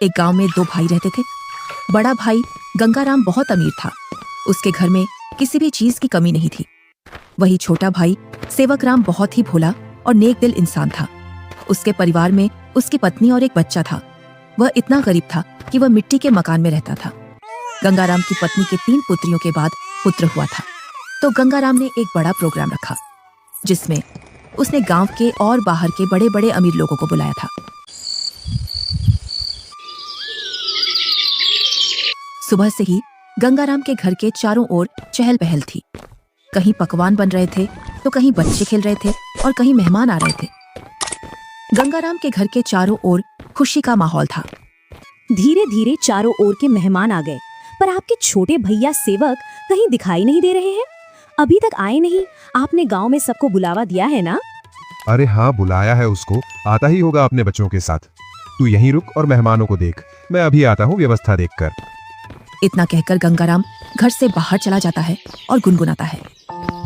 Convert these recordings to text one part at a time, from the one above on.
एक गांव में दो भाई रहते थे। बड़ा भाई गंगाराम बहुत अमीर था। उसके घर में किसी भी चीज की कमी नहीं थी। वही छोटा भाई सेवकराम बहुत ही भोला और नेक दिल इंसान था। उसके परिवार में उसकी पत्नी और एक बच्चा था। वह इतना गरीब था कि वह मिट्टी के मकान में रहता था। गंगाराम की पत्नी के 3 पुत्रियों के बाद पुत्र हुआ था, तो गंगाराम ने एक बड़ा प्रोग्राम रखा जिसमें उसने गांव के और बाहर के बड़े बड़े अमीर लोगों को बुलाया था। सुबह से ही गंगाराम के घर के चारों ओर चहल पहल थी। कहीं पकवान बन रहे थे तो कहीं बच्चे खेल रहे थे और कहीं मेहमान आ रहे थे। गंगाराम के घर के चारों ओर खुशी का माहौल था। धीरे धीरे चारों ओर के मेहमान आ गए, पर आपके छोटे भैया सेवक कहीं दिखाई नहीं दे रहे हैं। अभी तक आए नहीं। आपने गांव में सबको बुलावा दिया है ना? अरे हाँ, बुलाया है उसको। आता ही होगा अपने बच्चों के साथ। तू यहीं रुक और मेहमानों को देख, मैं अभी आता हूँ व्यवस्था देखकर। इतना कहकर गंगाराम घर से बाहर चला जाता है और गुनगुनाता है,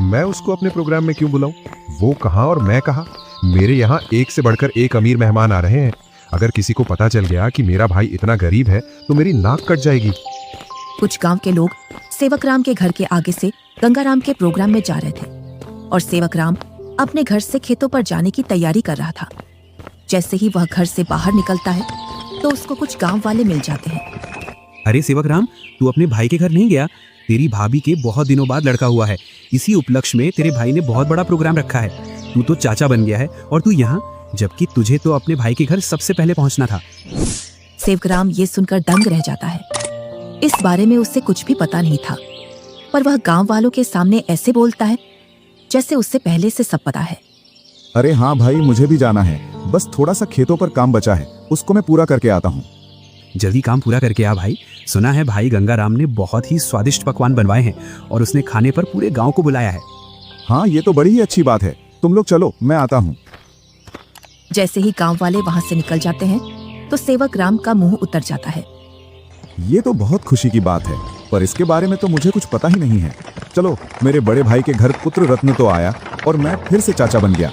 मैं उसको अपने प्रोग्राम में क्यों बुलाऊं? वो कहाँ और मैं कहाँ? मेरे यहाँ एक से बढ़कर एक अमीर मेहमान आ रहे हैं। अगर किसी को पता चल गया कि मेरा भाई इतना गरीब है तो मेरी नाक कट जाएगी। कुछ गांव के लोग सेवकराम के घर के आगे से गंगाराम के प्रोग्राम में जा रहे थे और सेवकराम अपने घर से खेतों पर जाने की तैयारी कर रहा था। जैसे ही वह घर से बाहर निकलता है तो उसको कुछ गांव वाले मिल जाते हैं। अरे सेवकराम, तू अपने भाई के घर नहीं गया? तेरी भाभी के बहुत दिनों बाद लड़का हुआ है। इसी उपलक्ष्य में तेरे भाई ने बहुत बड़ा प्रोग्राम रखा है। तू तो चाचा बन गया है और तू यहाँ, जबकि तुझे तो अपने भाई के घर सबसे पहले पहुँचना था। सेवकराम ये सुनकर दंग रह जाता है। इस बारे में उसे कुछ भी पता नहीं था, पर वह गांव वालों के सामने ऐसे बोलता है जैसे उससे पहले से सब पता है। अरे हाँ भाई, मुझे भी जाना है। बस थोड़ा सा खेतों पर काम बचा है, उसको मैं पूरा करके आता हूँ। जल्दी काम पूरा करके आ भाई। सुना है भाई गंगाराम ने बहुत ही स्वादिष्ट पकवान बनवाए हैं और उसने खाने पर पूरे गांव को बुलाया है। हाँ, ये तो बड़ी ही अच्छी बात है। तुम लोग चलो, मैं आता हूँ। जैसे ही गांव वाले वहां से निकल जाते हैं तो सेवकराम का मुंह उतर जाता है। ये तो बहुत खुशी की बात है, पर इसके बारे में तो मुझे कुछ पता ही नहीं है। चलो, मेरे बड़े भाई के घर पुत्र रत्न तो आया और मैं फिर से चाचा बन गया,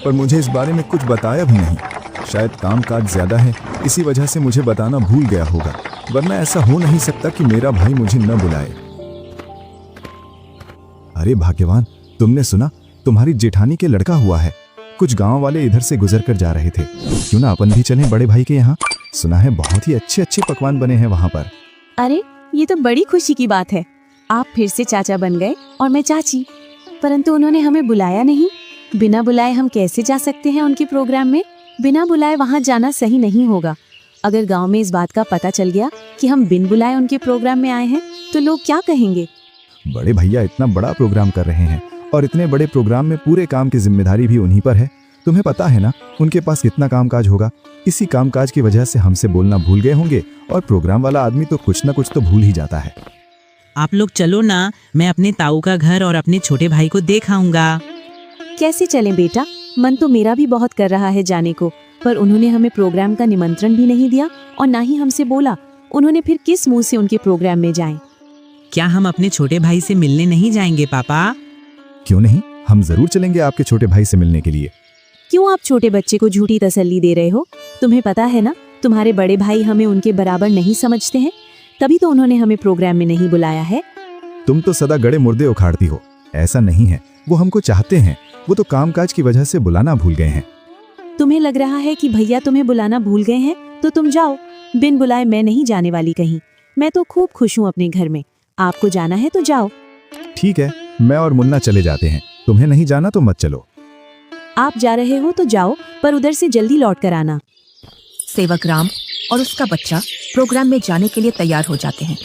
पर मुझे इस बारे में कुछ बताया भी नहीं। शायद कामकाज ज्यादा है, इसी वजह से मुझे बताना भूल गया होगा, वरना ऐसा हो नहीं सकता कि मेरा भाई मुझे न बुलाए। अरे भाग्यवान, तुमने सुना? तुम्हारी जेठानी के लड़का हुआ है। कुछ गांव वाले इधर से गुजर कर जा रहे थे। क्यों ना अपन भी चलें बड़े भाई के यहाँ? सुना है बहुत ही अच्छे अच्छे पकवान बने हैं वहाँ पर। अरे, ये तो बड़ी खुशी की बात है। आप फिर से चाचा बन गए और मैं चाची, परंतु उन्होंने हमें बुलाया नहीं। बिना बुलाए हम कैसे जा सकते हैं उनके प्रोग्राम में? बिना बुलाए वहाँ जाना सही नहीं होगा। अगर गांव में इस बात का पता चल गया कि हम बिन बुलाए उनके प्रोग्राम में आए हैं तो लोग क्या कहेंगे? बड़े भैया इतना बड़ा प्रोग्राम कर रहे हैं और इतने बड़े प्रोग्राम में पूरे काम की जिम्मेदारी भी उन्हीं पर है। तुम्हें पता है ना उनके पास कितना कामकाज होगा। इसी कामकाज की वजह से हमसे बोलना भूल गए होंगे और प्रोग्राम वाला आदमी तो कुछ ना कुछ तो भूल ही जाता है। आप लोग चलो ना, मैं अपने ताऊ का घर और अपने छोटे भाई को देख आऊंगा। कैसे चलें बेटा? मन तो मेरा भी बहुत कर रहा है जाने को, पर उन्होंने हमें प्रोग्राम का निमंत्रण भी नहीं दिया और ना ही हमसे बोला। उन्होंने फिर किस मुंह से उनके प्रोग्राम में जाएं? क्या हम अपने छोटे भाई से मिलने नहीं जाएंगे पापा? क्यों नहीं, हम जरूर चलेंगे आपके छोटे भाई से मिलने के लिए। क्यों आप छोटे बच्चे को झूठी तसल्ली दे रहे हो? तुम्हें पता है ना, तुम्हारे बड़े भाई हमें उनके बराबर नहीं समझते हैं, तभी तो उन्होंने हमें प्रोग्राम में नहीं बुलाया है। तुम तो सदा गड़े मुर्दे उखाड़ती हो। ऐसा नहीं है, वो हमको चाहते हैं, वो तो कामकाज की वजह से बुलाना भूल गए हैं। तुम्हें लग रहा है कि भैया तुम्हें बुलाना भूल गए हैं तो तुम जाओ। बिन बुलाए मैं नहीं जाने वाली कहीं। मैं तो खूब खुश हूँ अपने घर में। आपको जाना है तो जाओ। ठीक है, मैं और मुन्ना चले जाते हैं। तुम्हें नहीं जाना तो मत चलो। आप जा रहे हो तो जाओ, पर उधर से जल्दी लौट कर आना। सेवकराम और उसका बच्चा प्रोग्राम में जाने के लिए तैयार हो जाते हैं।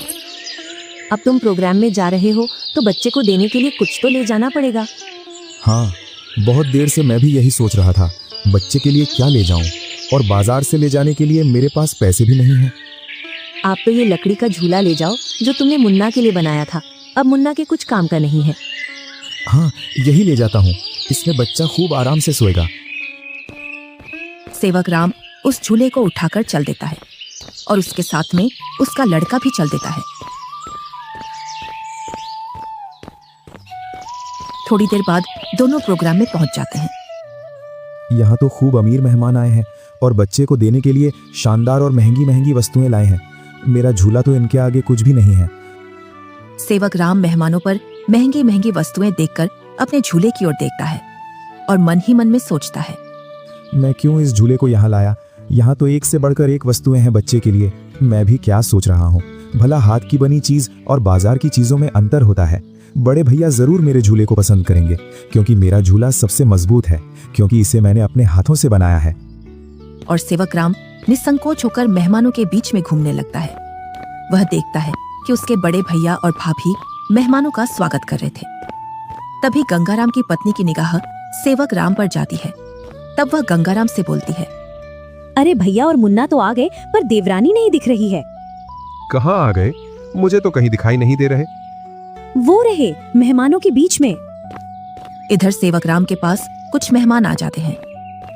अब तुम प्रोग्राम में जा रहे हो तो बच्चे को देने के लिए कुछ तो ले जाना पड़ेगा। हाँ, बहुत देर से मैं भी यही सोच रहा था, बच्चे के लिए क्या ले जाऊं, और बाजार से ले जाने के लिए मेरे पास पैसे भी नहीं हैं। आप तो ये लकड़ी का झूला ले जाओ जो तुमने मुन्ना के लिए बनाया था। अब मुन्ना के कुछ काम का नहीं है। हाँ, यही ले जाता हूँ, इसमें बच्चा खूब आराम से सोएगा। सेवकराम उस झूले को उठाकर चल देता है और उसके साथ में उसका लड़का भी चल देता है। थोड़ी देर बाद दोनों प्रोग्राम में पहुंच जाते हैं। यहाँ तो खूब अमीर मेहमान आए हैं और बच्चे को देने के लिए शानदार और महंगी महंगी वस्तुएं लाए हैं। मेरा झूला तो इनके आगे कुछ भी नहीं है। सेवक राम मेहमानों पर महंगी महंगी वस्तुएं देखकर अपने झूले की ओर देखता है और मन ही मन में सोचता है, मैं क्यों इस झूले को यहाँ लाया? यहाँ तो एक से बढ़कर एक वस्तुएं हैं बच्चे के लिए। मैं भी क्या सोच रहा हूँ, भला हाथ की बनी चीज और बाजार की चीजों में अंतर होता है। बड़े भैया जरूर मेरे झूले को पसंद करेंगे, क्योंकि मेरा झूला सबसे मजबूत है, क्योंकि इसे मैंने अपने हाथों से बनाया है। और सेवक राम निसंकोच होकर मेहमानों के बीच में घूमने लगता है। वह देखता है कि उसके बड़े भैया और भाभी मेहमानों का स्वागत कर रहे थे। तभी गंगाराम की पत्नी की निगाह सेवक राम पर जाती है। तब वह गंगाराम से बोलती है, अरे भैया और मुन्ना तो आ गए, पर देवरानी नहीं दिख रही है। कहाँ आ गए? मुझे तो कहीं दिखाई नहीं दे रहे। वो रहे मेहमानों के बीच में। इधर सेवक राम के पास कुछ मेहमान आ जाते हैं।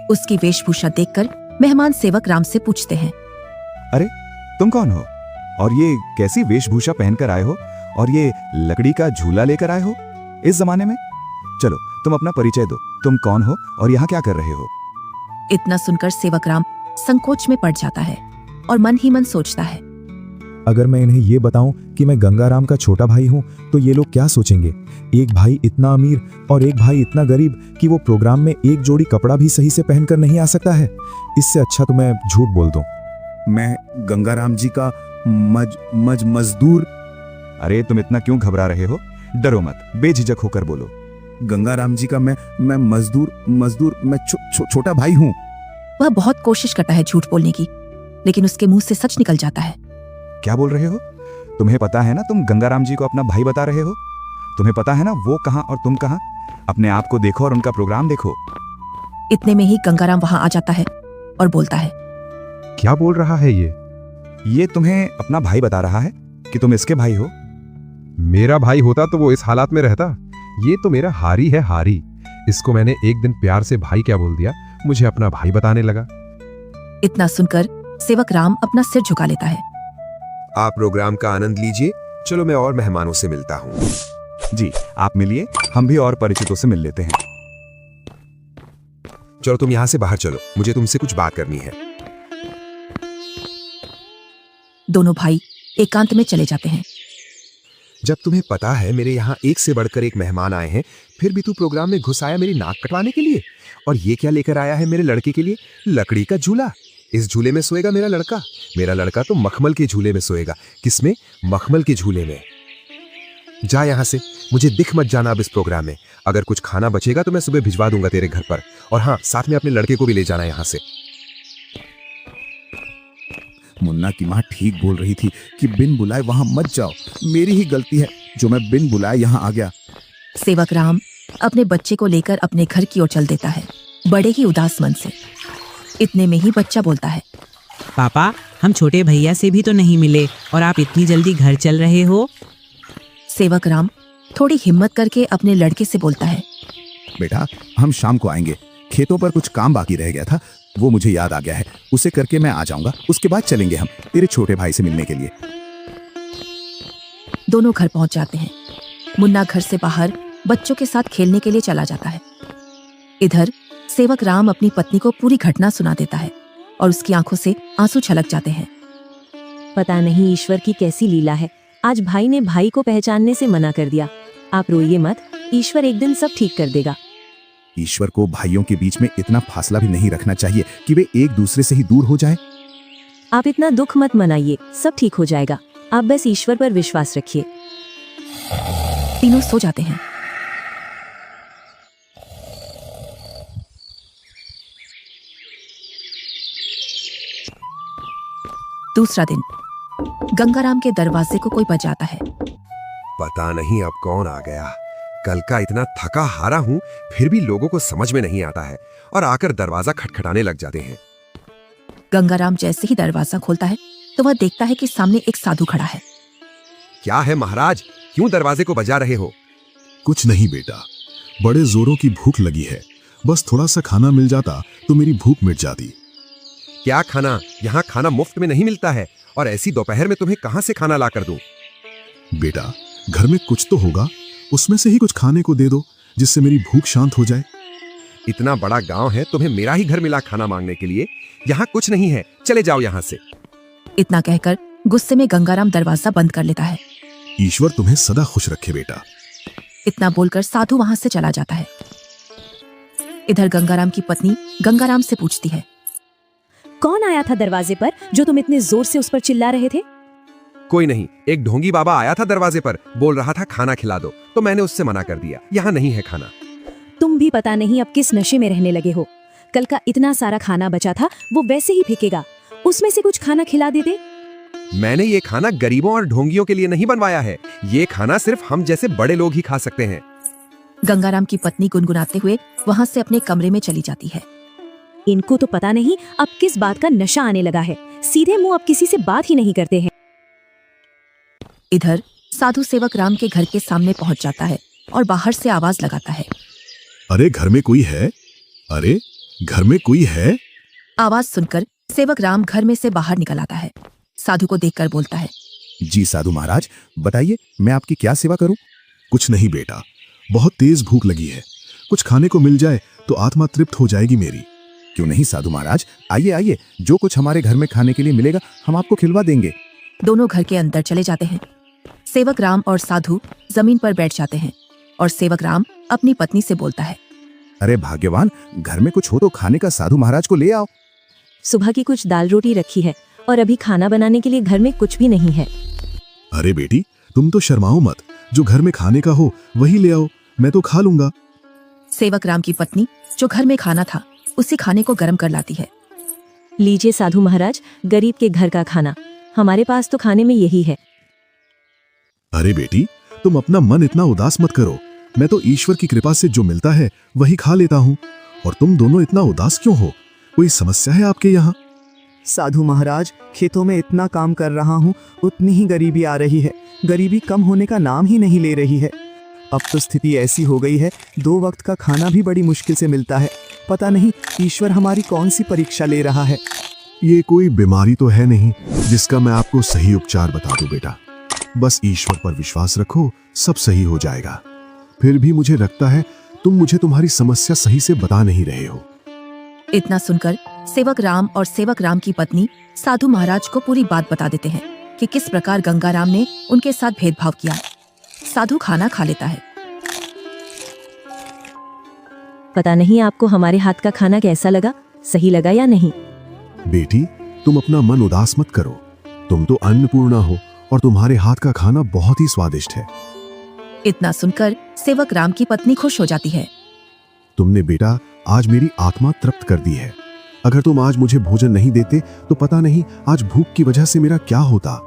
उसकी वेशभूषा देखकर मेहमान सेवक राम से पूछते हैं, अरे तुम कौन हो और ये कैसी वेशभूषा पहनकर आए हो और ये लकड़ी का झूला लेकर आए हो इस जमाने में? चलो तुम अपना परिचय दो, तुम कौन हो और यहाँ क्या कर रहे हो? इतना सुनकर सेवक राम संकोच में पड़ जाता है और मन ही मन सोचता है, अगर मैं इन्हें ये बताऊं कि मैं गंगाराम का छोटा भाई हूं तो ये लोग क्या सोचेंगे? एक भाई इतना अमीर और एक भाई इतना गरीब कि वो प्रोग्राम में एक जोड़ी कपड़ा भी सही से पहनकर नहीं आ सकता है। इससे अच्छा तो मैं झूठ बोल दूं। मैं गंगाराम जी का मजदूर। अरे तुम इतना क्यों घबरा रहे हो? डरो मत, बेझिझक होकर बोलो। गंगाराम जी का मैं मजदूर मैं छोटा भाई हूँ। वह बहुत कोशिश करता है झूठ बोलने की, लेकिन उसके मुंह से सच निकल जाता है। क्या बोल रहे हो? तुम्हें पता है ना तुम गंगाराम जी को अपना भाई बता रहे हो? तुम्हें पता है ना वो कहाँ और तुम कहाँ? अपने आप को देखो और उनका प्रोग्राम देखो। इतने में ही गंगाराम वहां आ जाता है और बोलता है, क्या बोल रहा है ये? ये तुम्हें अपना भाई बता रहा है कि तुम इसके भाई हो। मेरा भाई होता तो वो इस हालात में रहता। ये तो मेरा हारी है, हारी। इसको मैंने एक दिन प्यार से भाई क्या बोल दिया, मुझे अपना भाई बताने लगा। इतना सुनकर सेवक राम अपना सिर झुका लेता है। आप प्रोग्राम का आनंद लीजिए। चलो मैं और मेहमानों से मिलता हूँ। जी आप मिलिए, हम भी और परिचितों से मिल लेते हैं। चलो तुम यहाँ से बाहर चलो, मुझे तुमसे कुछ बात करनी है। दोनों भाई एकांत में चले जाते हैं। जब तुम्हें पता है मेरे यहाँ एक से बढ़कर एक मेहमान आए हैं, फिर भी तू प्रोग्राम में घुस आया मेरी नाक कटवाने के लिए। और ये क्या लेकर आया है मेरे लड़के के लिए? लकड़ी का झूला। इस झूले में सोएगा मेरा लड़का। मेरा लड़का तो मखमल के झूले में सोएगा। किसमें? मखमल के झूले में। जा यहाँ से, मुझे दिख मत जाना अब इस प्रोग्राम में। अगर कुछ खाना बचेगा तो मैं सुबह भिजवा दूंगा तेरे घर पर। और हाँ, साथ में अपने लड़के को भी ले जाना यहाँ से। मुन्ना की माँ ठीक बोल रही थी कि बिन बुलाए वहां मत जाओ। मेरी ही गलती है जो मैं बिन बुलाए यहाँ आ गया। सेवक राम अपने बच्चे को लेकर अपने घर की ओर चल देता है, बड़े ही उदास मन से। इतने में ही बच्चा बोलता है, पापा, हम छोटे भैया से भी तो नहीं मिले और आप इतनी जल्दी घर चल रहे हो? सेवक राम थोड़ी हिम्मत करके अपने लड़के से बोलता है, बेटा हम शाम को आएंगे। खेतों पर कुछ काम बाकी रह गया था, वो मुझे याद आ गया है। उसे करके मैं आ जाऊंगा। उसके बाद चलेंगे हम तेरे छोटे भाई से मिलने के लिए। दोनों घर पहुंच जाते हैं। मुन्ना घर से बाहर बच्चों के साथ खेलने के लिए चला जाता है। इधर सेवक राम अपनी पत्नी को पूरी घटना सुना देता है और उसकी आंखों से आंसू छलक जाते हैं। पता नहीं ईश्वर की कैसी लीला है, आज भाई ने भाई को पहचानने से मना कर दिया। आप रोइए मत, ईश्वर एक दिन सब ठीक कर देगा। ईश्वर को भाइयों के बीच में इतना फासला भी नहीं रखना चाहिए कि वे एक दूसरे से ही दूर हो जाएं। आप इतना दुख मत मनाइए, सब ठीक हो जाएगा। आप बस ईश्वर पर विश्वास रखिए। तीनों सो जाते हैं। दूसरा दिन गंगाराम के दरवाजे को कोई बजाता है। पता नहीं अब कौन आ गया। कल का इतना थका हारा हूं, फिर भी लोगों को समझ में नहीं आता है और आकर दरवाजा खटखटाने लग जाते हैं। गंगाराम जैसे ही दरवाजा खोलता है तो वह देखता है कि सामने एक साधु खड़ा है। क्या है महाराज, क्यों दरवाजे को बजा रहे हो? कुछ नहीं बेटा, बड़े जोरों की भूख लगी है। बस थोड़ा सा खाना मिल जाता तो मेरी भूख मिट जाती। क्या खाना? यहाँ खाना मुफ्त में नहीं मिलता है और ऐसी दोपहर में तुम्हें कहां से खाना ला कर दूं? बेटा घर में कुछ तो होगा, उसमें से ही कुछ खाने को दे दो जिससे मेरी भूख शांत हो जाए। इतना बड़ा गांव है, तुम्हें मेरा ही घर मिला खाना मांगने के लिए? यहाँ कुछ नहीं है, चले जाओ यहाँ से। इतना कहकर गुस्से में गंगाराम दरवाजा बंद कर लेता है। ईश्वर तुम्हें सदा खुश रखे बेटा। इतना बोलकर साधु वहां से चला जाता है। इधर गंगाराम की पत्नी गंगाराम से पूछती है, कौन आया था दरवाजे पर जो तुम इतने जोर से उस पर चिल्ला रहे थे? कोई नहीं, एक ढोंगी बाबा आया था दरवाजे पर, बोल रहा था खाना खिला दो, तो मैंने उससे मना कर दिया, यहाँ नहीं है खाना। तुम भी पता नहीं अब किस नशे में रहने लगे हो। कल का इतना सारा खाना बचा था वो वैसे ही फेंकेगा, उसमें से कुछ खाना खिला देते। मैंने ये खाना गरीबों और ढोंगियों के लिए नहीं बनवाया है, ये खाना सिर्फ हम जैसे बड़े लोग ही खा सकते हैं। गंगाराम की पत्नी गुनगुनाते हुए वहां से अपने कमरे में चली जाती है। इनको तो पता नहीं अब किस बात का नशा आने लगा है, सीधे मुंह अब किसी से बात ही नहीं करते हैं। इधर साधु सेवक राम के घर के सामने पहुंच जाता है और बाहर से आवाज लगाता है, अरे घर में कोई है? अरे घर में कोई है? आवाज सुनकर सेवक राम घर में से बाहर निकल आता है। साधु को देखकर बोलता है, जी साधु महाराज, बताइए मैं आपकी क्या सेवा करूं? कुछ नहीं बेटा, बहुत तेज भूख लगी है, कुछ खाने को मिल जाए तो आत्मा तृप्त हो जाएगी मेरी। क्यों नहीं साधु महाराज, आइए आइए, जो कुछ हमारे घर में खाने के लिए मिलेगा हम आपको खिलवा देंगे। दोनों घर के अंदर चले जाते हैं। सेवक राम और साधु जमीन पर बैठ जाते हैं और सेवक राम अपनी पत्नी से बोलता है, अरे भाग्यवान, घर में कुछ हो तो खाने का साधु महाराज को ले आओ। सुबह की कुछ दाल रोटी रखी है और अभी खाना बनाने के लिए घर में कुछ भी नहीं है। अरे बेटी, तुम तो शर्माओ मत, जो घर में खाने का हो वही ले आओ, मैं तो खा लूंगा। सेवक राम की पत्नी जो घर में खाना था उसी खाने को गर्म कर लाती है। लीजिए साधु महाराज, गरीब के घर का खाना, हमारे पास तो खाने में यही है। अरे बेटी, तुम अपना मन इतना उदास मत करो, मैं तो ईश्वर की कृपा से जो मिलता है वही खा लेता हूँ। और तुम दोनों इतना उदास क्यों हो? कोई समस्या है आपके यहाँ? साधु महाराज, खेतों में इतना काम कर रहा हूँ, उतनी ही गरीबी आ रही है। गरीबी कम होने का नाम ही नहीं ले रही है। अब तो स्थिति ऐसी हो गई है, 2 वक्त का खाना भी बड़ी मुश्किल से मिलता है। पता नहीं ईश्वर हमारी कौन सी परीक्षा ले रहा है। ये कोई बीमारी तो है नहीं जिसका मैं आपको सही उपचार बता दूं बेटा। बस ईश्वर पर विश्वास रखो, सब सही हो जाएगा। फिर भी मुझे लगता है तुम मुझे तुम्हारी समस्या सही से बता नहीं रहे हो। इतना सुनकर सेवक राम और सेवक राम की पत्नी साधु महाराज को पूरी बात बता देते हैं कि किस प्रकार गंगाराम ने उनके साथ भेदभाव किया। साधु खाना खा लेता है। पता नहीं आपको हमारे हाथ का खाना कैसा लगा, सही लगा या नहीं? बेटी, तुम अपना मन उदास मत करो, तुम तो अन्नपूर्णा हो और तुम्हारे हाथ का खाना बहुत ही स्वादिष्ट है। इतना सुनकर सेवक राम की पत्नी खुश हो जाती है। तुमने बेटा आज मेरी आत्मा तृप्त कर दी है। अगर तुम आज मुझे भोजन नहीं देते तो पता नहीं आज भूख की वजह से मेरा क्या होता।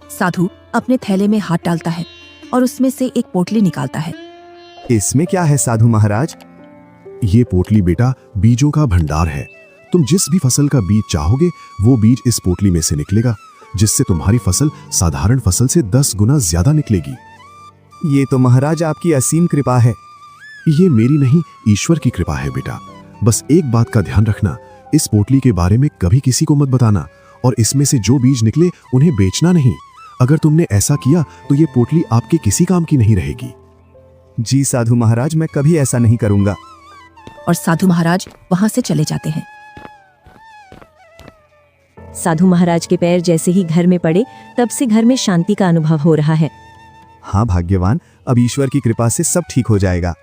साधु अपने थैले में हाथ डालता है और उसमें से एक पोटली निकालता है। इसमें क्या है साधु महाराज? ये पोटली बेटा बीजों का भंडार है। तुम जिस भी फसल का बीज चाहोगे वो बीज इस पोटली में से निकलेगा, जिससे तुम्हारी फसल साधारण फसल से 10 गुना ज्यादा निकलेगी। ये तो महाराज आपकी असीम कृपा है। ये मेरी नहीं, ईश्वर की कृपा है बेटा। बस एक बात का ध्यान रखना, इस पोटली के बारे में कभी किसी को मत बताना और इसमें से जो बीज निकले उन्हें बेचना नहीं। अगर तुमने ऐसा किया तो ये पोटली आपके किसी काम की नहीं रहेगी। जी साधु महाराज, मैं कभी ऐसा नहीं करूंगा। और साधु महाराज वहां से चले जाते हैं। साधु महाराज के पैर जैसे ही घर में पड़े तब से घर में शांति का अनुभव हो रहा है। हाँ भाग्यवान, अब ईश्वर की कृपा से सब ठीक हो जाएगा।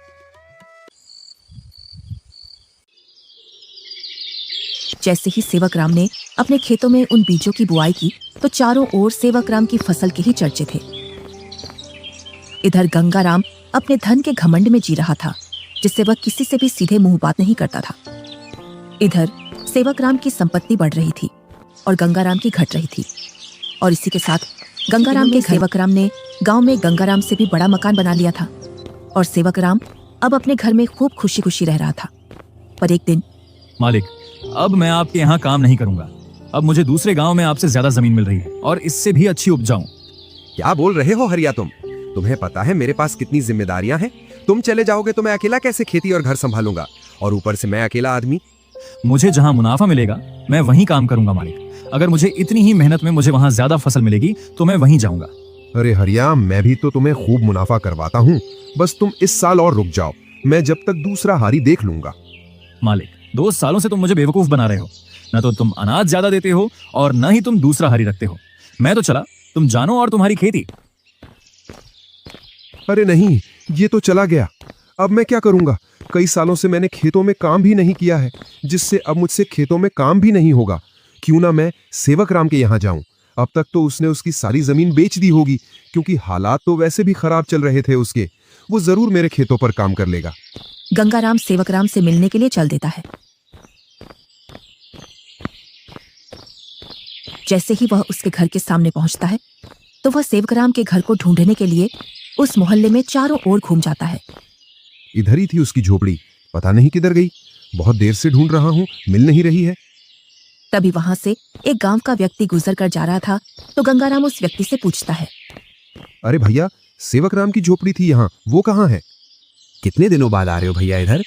जैसे ही सेवक राम ने अपने खेतों में उन बीजों की बुआई की तो चारों ओर सेवक राम की फसल के ही चर्चे थे। इधर गंगाराम अपने धन के घमंड में जी रहा था, जिससे वह किसी से भी सीधे मुंह बात नहीं करता था। इधर सेवक राम की संपत्ति बढ़ रही थी और गंगाराम की घट रही थी। और इसी के साथ गंगाराम के सेवक राम ने गांव में गंगाराम से भी बड़ा मकान बना लिया था और सेवक राम अब अपने घर में खूब खुशी खुशी रह रहा था। पर एक दिन, मालिक, अब मैं आपके यहाँ काम नहीं करूंगा। अब मुझे दूसरे गांव में आपसे ज्यादा जमीन मिल रही है और इससे भी अच्छी उपजाऊ। क्या बोल रहे हो हरिया तुम? तुम्हें पता है मेरे पास कितनी जिम्मेदारियां हैं? तुम चले जाओगे तो मैं अकेला कैसे खेती और घर संभालूंगा? और ऊपर से मैं अकेला आदमी। मुझे जहाँ मुनाफा मिलेगा मैं वहीं काम करूंगा मालिक। अगर मुझे इतनी ही मेहनत में मुझे वहाँ ज्यादा फसल मिलेगी तो मैं वहीं जाऊंगा। अरे हरिया, मैं भी तो तुम्हें खूब मुनाफा करवाता हूँ, बस तुम इस साल और रुक जाओ, मैं जब तक दूसरा हारी देख लूंगा। मालिक, 2 सालों से तुम मुझे बेवकूफ बना रहे हो। न तो तुम अनाज ज्यादा देते हो और न ही तुम दूसरा हरी रखते हो। मैं तो चला, तुम जानो और तुम्हारी खेती। अरे नहीं, ये तो चला गया। अब मैं क्या करूंगा? कई सालों से मैंने खेतों में काम भी नहीं किया है, जिससे अब मुझसे खेतों में काम भी नहीं होगा। क्यों ना मैं सेवक राम के यहाँ जाऊं। अब तक तो उसने उसकी सारी जमीन बेच दी होगी, क्योंकि हालात तो वैसे भी खराब चल रहे थे उसके। वो जरूर मेरे खेतों पर काम कर लेगा। गंगाराम सेवकराम से मिलने के लिए चल देता है। जैसे ही वह उसके घर के सामने पहुंचता है तो वह सेवकराम के घर को ढूंढने के लिए उस मोहल्ले में चारों ओर घूम जाता है। इधर ही थी उसकी झोपड़ी, पता नहीं किधर गई। बहुत देर से ढूंढ रहा हूं, मिल नहीं रही है। तभी वहां से एक गांव का व्यक्ति गुजर कर जा रहा था तो गंगाराम उस व्यक्ति से पूछता है, अरे भैया, सेवक राम की झोपड़ी थी यहाँ, वो कहाँ है? कितने दिनों बाद आ रहे हो भैया इधर?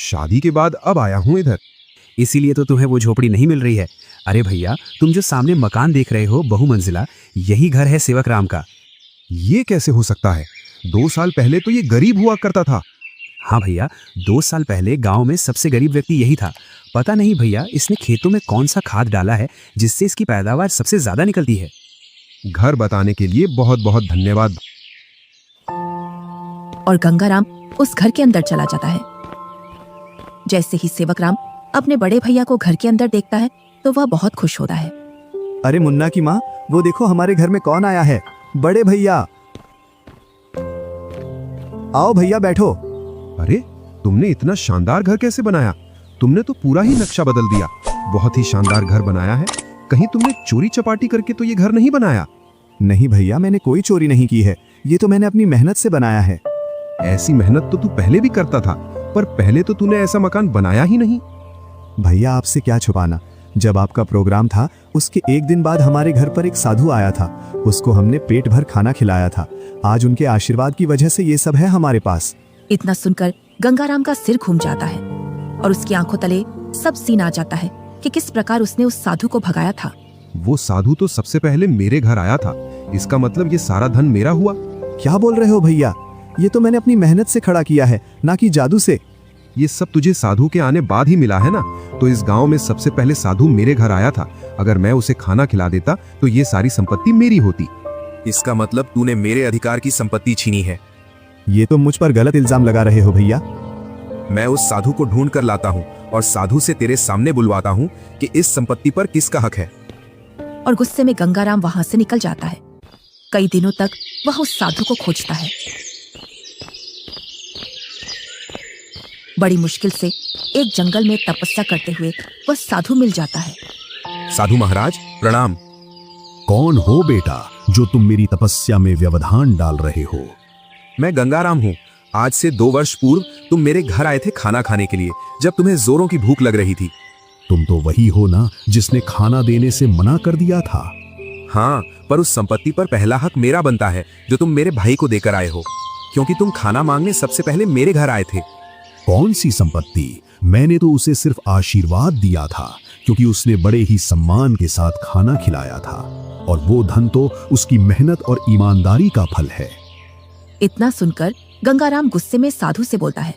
शादी के बाद अब आया हूँ इधर। इसीलिए तो तुम्हें वो झोपड़ी नहीं मिल रही है। अरे भैया, तुम जो सामने मकान देख रहे हो बहुमंजिला, यही घर है सेवक राम का। ये कैसे हो सकता है? 2 साल पहले तो ये गरीब हुआ करता था। हाँ भैया, 2 साल पहले गांव में सबसे गरीब व्यक्ति यही था। पता नहीं भैया, इसने खेतों में कौन सा खाद डाला है जिससे इसकी पैदावार सबसे ज्यादा निकलती है। घर बताने के लिए बहुत बहुत धन्यवाद। और गंगाराम उस घर के अंदर चला जाता है। जैसे ही सेवकराम अपने बड़े भैया को घर के अंदर देखता है तो वह बहुत खुश होता है। अरे मुन्ना की माँ, वो देखो हमारे घर में कौन आया है। बड़े भैया, आओ भैया बैठो। अरे, तुमने इतना शानदार घर कैसे बनाया? तुमने तो पूरा ही नक्शा बदल दिया। बहुत ही शानदार घर बनाया है। कहीं तुमने चोरी चपाटी करके तो ये घर नहीं बनाया? नहीं भैया, मैंने कोई चोरी नहीं की है। ये तो मैंने अपनी मेहनत से बनाया है। ऐसी मेहनत तो तू पहले भी करता था, पर पहले तो तूने ऐसा मकान बनाया ही नहीं। भैया, आपसे क्या छुपाना, जब आपका प्रोग्राम था उसके एक दिन बाद हमारे घर पर एक साधु आया था। उसको हमने पेट भर खाना खिलाया था। आज उनके आशीर्वाद की वजह से ये सब है हमारे पास। इतना सुनकर गंगाराम का सिर घूम जाता है और उसकी आंखों तले सब सीन आ जाता है कि किस प्रकार उसने उस साधु को भगाया था। वो साधु तो सबसे पहले मेरे घर आया था। इसका मतलब ये सारा धन मेरा हुआ? क्या बोल रहे हो भैया? ये तो मैंने अपनी मेहनत से खड़ा किया है, ना कि जादू से। ये सब तुझे साधु के आने बाद ही मिला है ना? तो इस गांव में सबसे पहले साधु मेरे घर आया था। अगर मैं उसे खाना खिला देता तो ये सारी संपत्ति मेरी होती। इसका मतलब तूने मेरे अधिकार की संपत्ति छीनी है। ये तो मुझ पर गलत इल्जाम लगा रहे हो भैया। मैं उस साधु को ढूंढ कर लाता हूँ और साधु से तेरे सामने बुलवाता हूँ कि इस संपत्ति पर किसका हक है। और गुस्से में गंगाराम वहां से निकल जाता है। कई दिनों तक वह उस साधु को खोजता है। बड़ी मुश्किल से एक जंगल में तपस्या करते हुए वह साधु मिल जाता है। साधु महाराज प्रणाम। कौन हो बेटा जो तुम मेरी तपस्या में व्यवधान डाल रहे हो? मैं गंगाराम हूँ। आज से 2 वर्ष पूर्व तुम मेरे घर आए थे खाना खाने के लिए, जब तुम्हें जोरों की भूख लग रही थी। तुम तो वही हो ना जिसने खाना देने से मना कर दिया था। हाँ, पर उस संपत्ति पर पहला हक मेरा बनता है जो तुम मेरे भाई को देकर आए हो, क्योंकि तुम खाना मांगने सबसे पहले मेरे घर आए थे। कौन सी संपत्ति? मैंने तो उसे सिर्फ आशीर्वाद दिया था, क्योंकि उसने बड़े ही सम्मान के साथ खाना खिलाया था, और वो धन तो उसकी मेहनत और ईमानदारी का फल है। इतना सुनकर गंगाराम गुस्से में साधु से बोलता है,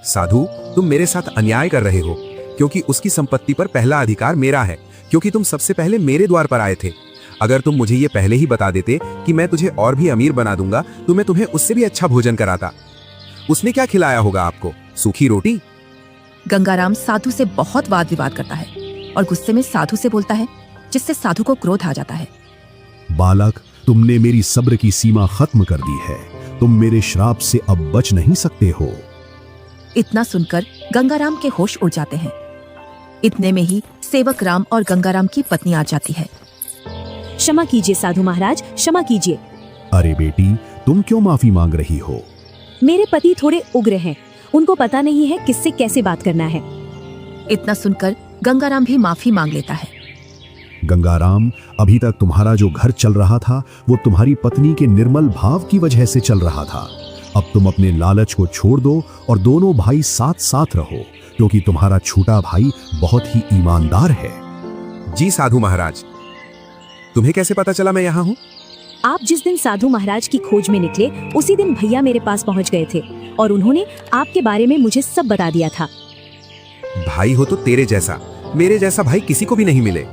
साधु, तुम मेरे साथ अन्याय कर रहे हो, क्योंकि उसकी संपत्ति पर पहला अधिकार मेरा है, क्योंकि तुम सबसे पहले मेरे द्वार पर आए थे। अगर तुम मुझे ये पहले ही बता देते कि मैं तुझे और भी अमीर बना दूंगा तो मैं तुम्हें उससे भी अच्छा भोजन कराता। उसने क्या खिलाया होगा आपको? सूखी रोटी? गंगाराम साधु से बहुत वाद विवाद करता है और गुस्से में साधु से बोलता है, जिससे साधु को क्रोध आ जाता है। बालक, तुमने मेरी सब्र की सीमा खत्म कर दी है। तुम मेरे श्राप से अब बच नहीं सकते हो। इतना सुनकर गंगाराम के होश उड़ जाते हैं। इतने में ही सेवक राम और गंगाराम की पत्नी आ जाती है। क्षमा कीजिए साधु महाराज, क्षमा कीजिए। अरे बेटी, तुम क्यों माफी मांग रही हो? मेरे पति थोड़े उग्र हैं, उनको पता नहीं है किससे कैसे बात करना है। इतना सुनकर गंगाराम भी माफी मांग लेता है। गंगाराम, अभी तक तुम्हारा जो घर चल रहा था वो तुम्हारी पत्नी के निर्मल भाव की वजह से चल रहा था। अब तुम अपने लालच को छोड़ दो और दोनों भाई साथ साथ रहो, क्योंकि तुम्हारा छोटा भाई बहुत ही ईमानदार है। जी साधु महाराज। तुम्हें कैसे पता चला मैं यहाँ हूँ? आप जिस दिन साधु महाराज की खोज में निकले उसी दिन भैया मेरे पास पहुँच गए थे और उन्होंने आपके बारे में मुझे सब बता दिया था। भाई हो तो तेरे जैसा, मेरे जैसा भाई किसी को भी नहीं मिले।